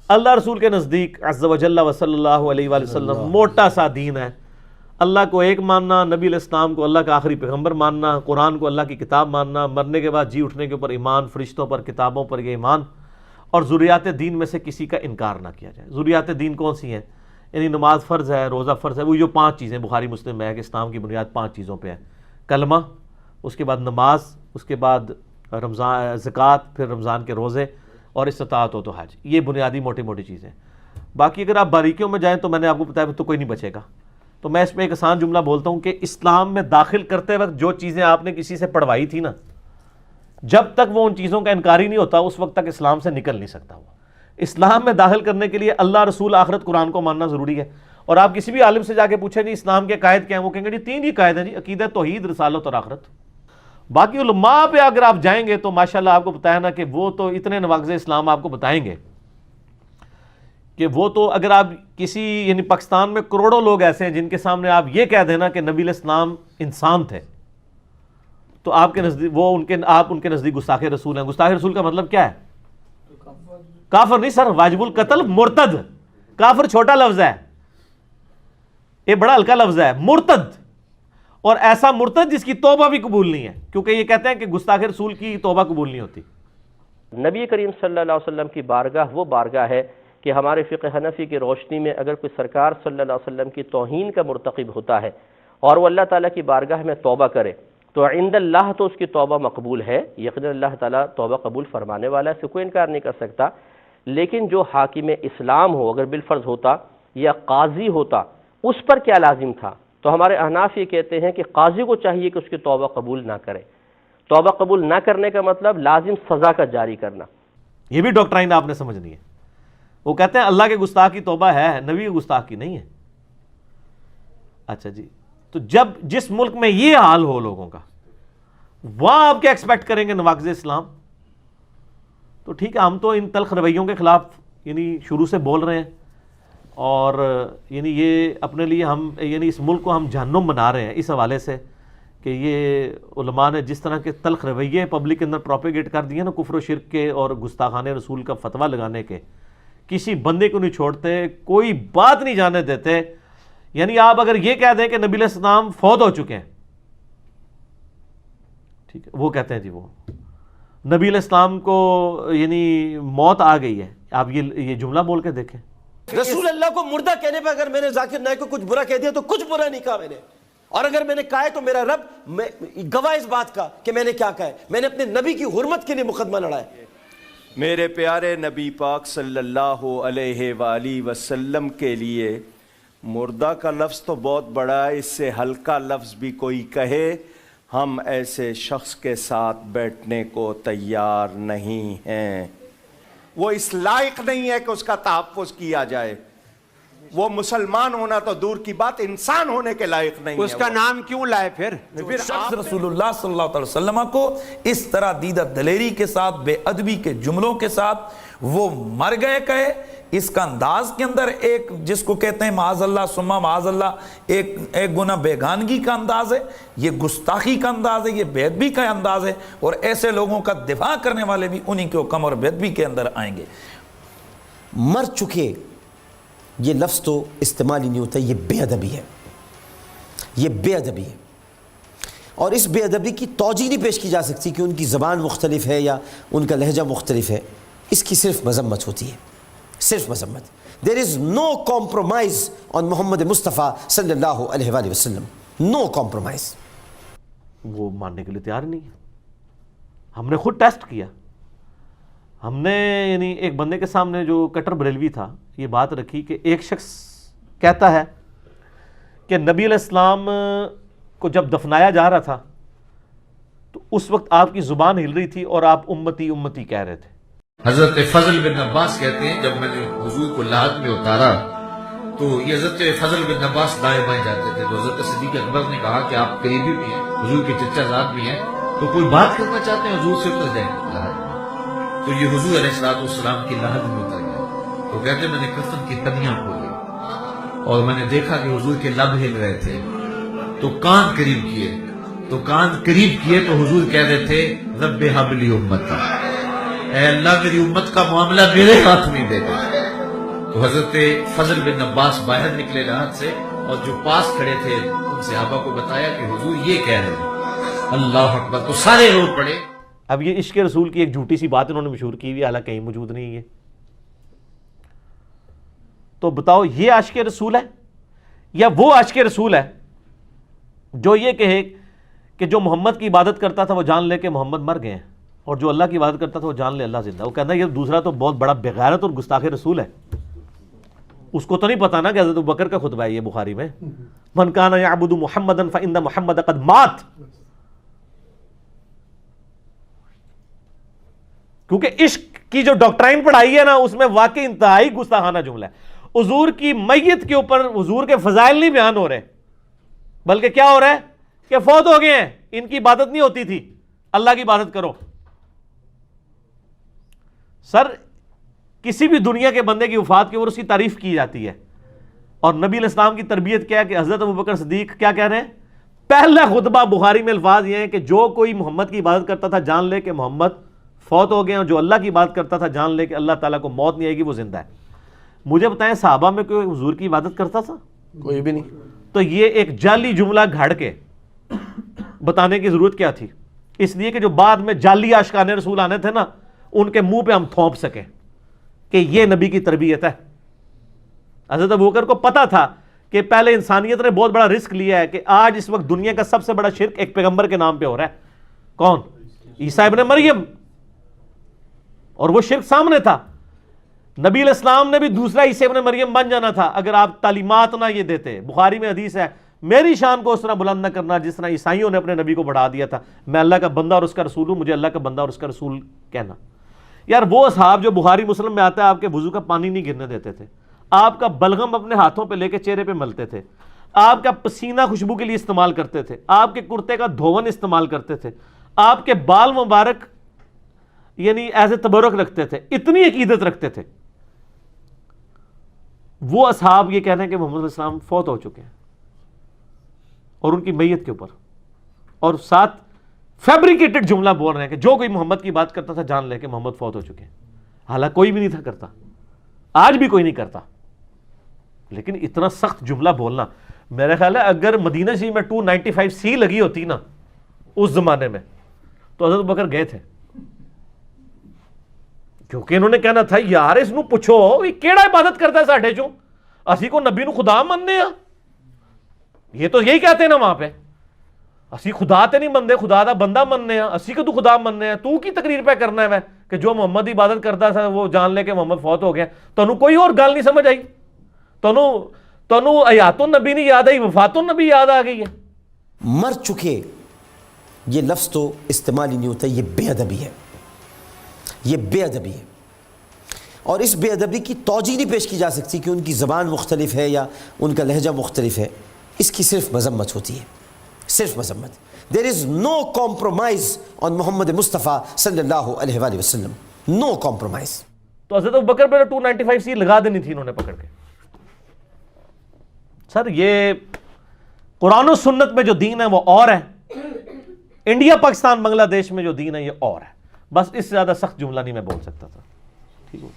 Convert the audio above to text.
اللہ رسول کے نزدیک عز و جل و صلی اللہ علیہ وآلہ وسلم موٹا سا دین ہے. اللہ کو ایک ماننا، نبی علیہ السلام کو اللہ کا آخری پیغمبر ماننا، قرآن کو اللہ کی کتاب ماننا، مرنے کے بعد جی اٹھنے کے اوپر ایمان، فرشتوں پر، کتابوں پر یہ ایمان، اور ضروریات دین میں سے کسی کا انکار نہ کیا جائے. ضروریات دین کون سی ہیں؟ یعنی نماز فرض ہے، روزہ فرض ہے، وہ جو 5 چیزیں بخاری مسلم میں ہے کہ اسلام کی بنیاد 5 چیزوں پہ ہے. کلمہ، اس کے بعد نماز، اس کے بعد رمضان زکوٰۃ، پھر رمضان کے روزے، اور استطاعت ہو تو حج. یہ بنیادی موٹی موٹی چیزیں. باقی اگر آپ باریکیوں میں جائیں تو میں نے آپ کو بتایا تو کوئی نہیں بچے گا. تو میں اس میں ایک آسان جملہ بولتا ہوں کہ اسلام میں داخل کرتے وقت جو چیزیں آپ نے کسی سے پڑھوائی تھی نا، جب تک وہ ان چیزوں کا انکاری نہیں ہوتا اس وقت تک اسلام سے نکل نہیں سکتا. وہ اسلام میں داخل کرنے کے لیے اللہ، رسول، آخرت، قرآن کو ماننا ضروری ہے. اور آپ کسی بھی عالم سے جا کے پوچھیں جی اسلام کے قائد کیا ہیں، وہ کہیں گے جی 3 ہی قائد ہیں جی، عقیدہ، توحید، رسالت اور آخرت. باقی علماء پہ اگر آپ جائیں گے تو ماشاءاللہ آپ کو بتایا نا کہ وہ تو اتنے نواقض اسلام آپ کو بتائیں گے کہ وہ تو اگر آپ کسی، یعنی پاکستان میں کروڑوں لوگ ایسے ہیں جن کے سامنے آپ یہ کہہ دینا کہ نبی علیہ السلام انسان تھے تو آپ کے نزدیک وہ آپ ان کے نزدیک گستاخ رسول ہیں. گستاخ رسول کا مطلب کیا ہے؟ کافر نہیں سر، واجب القتل، مرتد. کافر چھوٹا لفظ ہے، یہ بڑا ہلکا لفظ ہے. مرتد، اور ایسا مرتد جس کی توبہ بھی قبول نہیں ہے، کیونکہ یہ کہتے ہیں کہ گستاخ رسول کی توبہ قبول نہیں ہوتی. نبی کریم صلی اللہ علیہ وسلم کی بارگاہ وہ بارگاہ ہے کہ ہمارے فقہ حنفی کی روشنی میں اگر کوئی سرکار صلی اللہ علیہ وسلم کی توہین کا مرتکب ہوتا ہے اور وہ اللہ تعالیٰ کی بارگاہ میں توبہ کرے تو عند اللہ تو اس کی توبہ مقبول ہے. یقیناً اللہ تعالیٰ توبہ قبول فرمانے والا ہے، اس سے کوئی انکار نہیں کر سکتا. لیکن جو حاکم اسلام ہو، اگر بالفرض ہوتا یا قاضی ہوتا، اس پر کیا لازم تھا؟ تو ہمارے احناف یہ کہتے ہیں کہ قاضی کو چاہیے کہ اس کی توبہ قبول نہ کرے. توبہ قبول نہ کرنے کا مطلب لازم سزا کا جاری کرنا. یہ بھی ڈاکٹرائن آپ نے سمجھنی ہے. وہ کہتے ہیں اللہ کے گستاخ کی توبہ ہے، نبی کے گستاخ کی نہیں ہے. اچھا جی، تو جب جس ملک میں یہ حال ہو لوگوں کا، وہاں آپ کیا ایکسپیکٹ کریں گے نواقض اسلام؟ تو ٹھیک ہے، ہم تو ان تلخ رویوں کے خلاف یعنی شروع سے بول رہے ہیں، اور یعنی یہ اپنے لیے ہم یعنی اس ملک کو ہم جہنم بنا رہے ہیں اس حوالے سے کہ یہ علماء نے جس طرح کے تلخ رویے پبلک کے اندر پروپیگیٹ کر دیے نا، کفر و شرک کے اور گستاخانہ رسول کا فتویٰ لگانے کے. کسی بندے کو نہیں چھوڑتے، کوئی بات نہیں جانے دیتے. یعنی آپ اگر یہ کہہ دیں کہ نبی علیہ السلام فوت ہو چکے ہیں، ٹھیک ہے، وہ کہتے ہیں جی وہ نبی علیہ السلام کو یعنی موت آ گئی ہے. آپ یہ جملہ بول کے دیکھیں. رسول اللہ کو مردہ کہنے پہ اگر میں نے ذاکر نائک کو کچھ برا کہہ دیا تو کچھ برا نہیں کہا میں نے، اور اگر میں نے کہا ہے تو میرا رب گواہ اس بات کا کہ میں نے کیا کہا ہے. میں نے اپنے نبی کی حرمت کے لیے مقدمہ لڑا ہے. میرے پیارے نبی پاک صلی اللہ علیہ وآلہ وسلم کے لیے مردہ کا لفظ تو بہت بڑا ہے، اس سے ہلکا لفظ بھی کوئی کہے ہم ایسے شخص کے ساتھ بیٹھنے کو تیار نہیں ہیں. وہ اس لائق نہیں ہے کہ اس کا تحفظ کیا جائے. وہ مسلمان ہونا تو دور کی بات، انسان ہونے کے لائق نہیں ہے. اس کا نام کیوں لائے پھر شخص رسول اللہ صلی اللہ علیہ وسلم کو اس طرح دیدہ دلیری کے ساتھ، بے ادبی کے جملوں کے ساتھ وہ مر گئے کہے، اس کا انداز کے اندر ایک جس کو کہتے ہیں معاذ اللہ ثم معاذ اللہ ایک گناہ بیگانگی کا انداز ہے، یہ گستاخی کا انداز ہے، یہ بے ادبی کا انداز ہے. اور ایسے لوگوں کا دفاع کرنے والے بھی انہی کے حکم اور بے ادبی کے اندر آئیں گے. مر چکے یہ لفظ تو استعمال ہی نہیں ہوتا. یہ بے ادبی ہے، یہ بے ادبی ہے. اور اس بے ادبی کی توجیہ نہیں پیش کی جا سکتی کہ ان کی زبان مختلف ہے یا ان کا لہجہ مختلف ہے. اس کی صرف مذمت ہوتی ہے، صرف مذمت. دیر از نو کمپرومائز آن محمد مصطفیٰ صلی اللہ علیہ وآلہ وسلم. نو کمپرومائز. وہ ماننے کے لیے تیار نہیں ہے. ہم نے خود ٹیسٹ کیا. ہم نے یعنی ایک بندے کے سامنے جو کٹر بریلوی تھا یہ بات رکھی کہ ایک شخص کہتا ہے کہ نبی علیہ السلام کو جب دفنایا جا رہا تھا تو اس وقت آپ کی زبان ہل رہی تھی اور آپ امتی امتی کہہ رہے تھے. حضرت فضل بن عباس کہتے ہیں جب میں نے حضور کو لحد میں اتارا تو یہ حضرت فضل بن عباس دائیں بائیں جاتے تھے. تو حضرت صدیق اکبر نے کہا کہ آپ قریبی بھی ہیں، حضور کے چچا زاد بھی ہیں، تو کوئی بات کرنا چاہتے ہیں حضور سے اتر جائیں لحد میں. تو یہ حضور علیہ السلام کی لحد میں اتر گیا. تو کہتے ہیں میں نے کفن کی تنیاں کھولی اور میں نے دیکھا کہ حضور کے لب ہل رہے تھے. تو کان قریب کیے تو حضور کہہ رہے تھے رب حبلی امت کا، اے اللہ میری امت کا معاملہ میرے ہاتھ میں دے دے. تو حضرت فضل بن عباس باہر نکلے راحت سے اور جو پاس کھڑے تھے ان صحابہ کو بتایا کہ حضور یہ کہہ رہے ہیں، اللہ اکبر، تو سارے رو پڑے۔ اب یہ عشق رسول کی ایک جھوٹی سی بات انہوں نے مشہور کی ہوئی، حالانکہ کہیں موجود نہیں ہے۔ تو بتاؤ یہ عاشق رسول ہے یا وہ عاشق رسول ہے جو یہ کہے کہ جو محمد کی عبادت کرتا تھا وہ جان لے کہ محمد مر گئے ہیں، اور جو اللہ کی عبادت کرتا تھا وہ جان لے اللہ زندہ۔ وہ کہنا یہ دوسرا تو بہت بڑا بغیرت اور گستاخ رسول ہے۔ اس کو تو نہیں پتا نا کہ حضرت ابوبکر کا خطبہ ہے یہ بخاری میں، من کان یعبد محمدا فإن محمد قد مات، کیونکہ عشق کی جو ڈاکٹرائن پڑھائی ہے نا اس میں واقعی انتہائی گستاخانہ جملہ ہے۔ حضور کی میت کے اوپر حضور کے فضائل نہیں بیان ہو رہے، بلکہ کیا ہو رہا ہے کہ فوت ہو گئے ہیں، ان کی عبادت نہیں ہوتی تھی، اللہ کی عبادت کرو۔ سر کسی بھی دنیا کے بندے کی وفات کے اوپر اس کی تعریف کی جاتی ہے، اور نبی علیہ السلام کی تربیت کیا ہے کہ حضرت ابوبکر صدیق کیا کہہ رہے ہیں؟ پہلا خطبہ بخاری میں الفاظ یہ ہیں کہ جو کوئی محمد کی عبادت کرتا تھا جان لے کہ محمد فوت ہو گئے ہیں، اور جو اللہ کی عبادت کرتا تھا جان لے کہ اللہ تعالیٰ کو موت نہیں آئے گی، وہ زندہ ہے۔ مجھے بتائیں صحابہ میں کوئی حضور کی عبادت کرتا تھا؟ کوئی بھی نہیں۔ تو یہ ایک جعلی جملہ گھڑ کے بتانے کی ضرورت کیا تھی؟ اس لیے کہ جو بعد میں جعلی عاشقان رسول آنے تھے نا ان کے منہ پہ ہم تھوپ سکیں کہ یہ نبی کی تربیت ہے۔ حضرت ابوبکر کو پتا تھا کہ پہلے انسانیت نے بہت بڑا رسک لیا ہے کہ آج اس وقت دنیا کا سب سے بڑا شرک ایک پیغمبر کے نام پہ ہو رہا ہے۔ کون؟ عیسیٰ ابن مریم، اور وہ شرک سامنے تھا۔ نبی علیہ السلام نے بھی دوسرا عیسیٰ ابن مریم بن جانا تھا اگر آپ تعلیمات نہ یہ دیتے۔ بخاری میں حدیث ہے، میری شان کو اس طرح بلند نہ کرنا جس طرح عیسائیوں نے اپنے نبی کو بڑھا دیا تھا، میں اللہ کا بندہ اور اس کا رسول ہوں، مجھے اللہ کا بندہ اور اس کا رسول کہنا۔ یار وہ اصحاب جو بخاری مسلم میں آتا ہے آپ کے وضو کا پانی نہیں گرنے دیتے تھے، آپ کا بلغم اپنے ہاتھوں پہ لے کے چہرے پہ ملتے تھے، آپ کا پسینہ خوشبو کے لیے استعمال کرتے تھے، آپ کے کرتے کا دھون استعمال کرتے تھے، آپ کے بال مبارک یعنی ایز اے تبرک رکھتے تھے، اتنی عقیدت رکھتے تھے۔ وہ اصحاب یہ کہنے کہ محمد علیہ السلام فوت ہو چکے ہیں اور ان کی میت کے اوپر، اور ساتھ فیبریکیٹڈ جملہ بول رہے ہیں کہ جو کوئی محمد کی بات کرتا تھا جان لے کہ محمد فوت ہو چکے ہیں، حالانکہ کوئی بھی نہیں تھا کرتا، آج بھی کوئی نہیں کرتا۔ لیکن اتنا سخت جملہ بولنا، میرا خیال ہے اگر مدینہ شریف میں 295C لگی ہوتی نا اس زمانے میں تو حضرت ابوبکر گئے تھے، کیونکہ انہوں نے کہنا تھا یار اس نو پوچھو یہ کیڑا عبادت کرتا ہے ساڈے چوں، اسی کو نبی نو خدا مننے ہاں، یہ تو یہی کہتے ہیں نا وہاں پہ، اسی خدا تے نہیں منتے، خدا دا بندہ مننے ہاں، اسی کو تو خدا مننے ہاں، تو کی تقریر پہ کرنا ہے میں کہ جو محمد کی عبادت کرتا تھا وہ جان لے کہ محمد فوت ہو گیا۔ تانوں کوئی اور گل نہیں سمجھ آئی؟ تانوں حیات النبی نہیں یاد آئی، وفات النبی یاد آ گئی ہے؟ مر چکے یہ لفظ تو استعمال ہی نہیں ہوتا، یہ بے ادبی ہے، یہ بے ادبی ہے، اور اس بے ادبی کی توجیہ نہیں پیش کی جا سکتی کہ ان کی زبان مختلف ہے یا ان کا لہجہ مختلف ہے، اس کی صرف مذمت ہوتی ہے، صرف مذمت۔ دیر از نو کمپرومائز آن محمد مصطفیٰ صلی اللہ علیہ وآلہ وسلم، نو کمپرومائز۔ تو حضرت ابوبکر پہ 295C لگا دینی تھی انہوں نے پکڑ کے۔ سر یہ قرآن و سنت میں جو دین ہے وہ اور ہے، انڈیا پاکستان بنگلہ دیش میں جو دین ہے یہ اور ہے، بس اس سے زیادہ سخت جملہ نہیں میں بول سکتا تھا۔ ٹھیک ہو؟